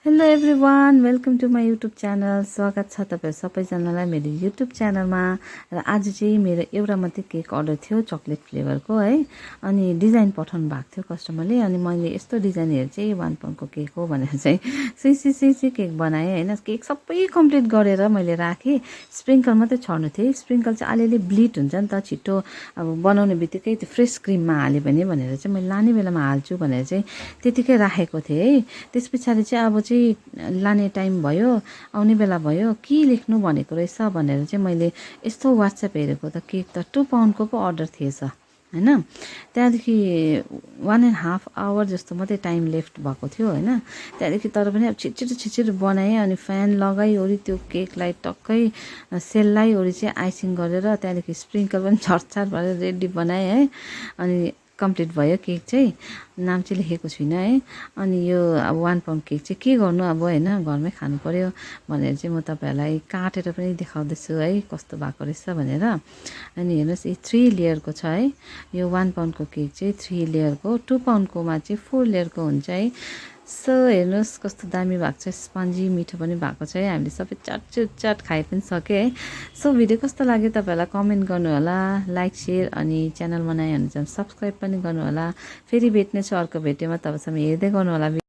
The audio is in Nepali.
Hello everyone, welcome to my YouTube channel. स्वागत छ तपाईँ सबैजनालाई मेरो युट्युब च्यानलमा। र आज चाहिँ मेरो एउटा मात्रै केक अर्डर थियो, चक्लेट फ्लेभरको है। अनि डिजाइन पठाउनु भएको थियो कस्टमरले। अनि मैले यस्तो डिजाइन हेर्छु 1 पाउन्डको केक हो भनेर चाहिँ सुई केक बनाएँ होइन। केक सबै कम्प्लिट गरेर मैले राखेँ, स्प्रिङ्कल मात्रै छर्नु थियो। स्प्रिङ्कल चाहिँ अलिअलि ब्लिड हुन्छ नि त, छिटो अब बनाउने बित्तिकै त्यो फ्रेस क्रिममा हाल्यो भने भनेर चाहिँ मैले लाने बेलामा हाल्छु भनेर चाहिँ त्यतिकै राखेको थिएँ है। त्यस पछाडि चाहिँ अब चाहिँ लाने टाइम भयो, आउने बेला भयो, के लेख्नु भनेको रहेछ भनेर चाहिँ मैले यस्तो वाट्सएप हेरेको त केक त 2 पाउन्डको पो अर्डर थिएछ होइन। त्यहाँदेखि 1.5 आवर जस्तो मात्रै टाइम लेफ्ट भएको थियो होइन। त्यहाँदेखि तर पनि अब छिटो बनाएँ। अनि फ्यान लगाइवरी त्यो केकलाई टक्कै सेललाई चाहिँ आइसिङ गरेर त्यहाँदेखि स्प्रिङ्कल पनि छरछार भएर रेडी बनाएँ है। अनि कम्प्लिट भयो केक चाहिँ। नाम चाहिँ लेखेको छुइनँ है। अनि यो अब 1 पाउन्ड केक चाहिँ के गर्नु अब होइन, घरमै खानु पर्यो भनेर चाहिँ म तपाईँहरूलाई काटेर पनि देखाउँदैछु है कस्तो भएको रहेछ भनेर। अनि हेर्नुहोस्, यो 3 लेयरको छ है। यो 1 पाउन्डको केक चाहिँ 3 लेयरको, 2 पाउन्डकोमा चाहिँ 4 लेयरको हुन्छ है। सो हेर्नुहोस् कस्तो दामी भएको छ, स्पन्जी मिठो पनि भएको छ है। हामीले सबै चाट खाइ पनि सक्यो है। सो भिडियो कस्तो लाग्यो तपाईँहरूलाई कमेन्ट गर्नु होला, लाइक सेयर अनि च्यानल बनायो भने चाहिँ सब्सक्राइब पनि गर्नु होला। फेरि भेट्नेछु अर्को भिडियोमा, तबसम्म हेर्दै गर्नु होला।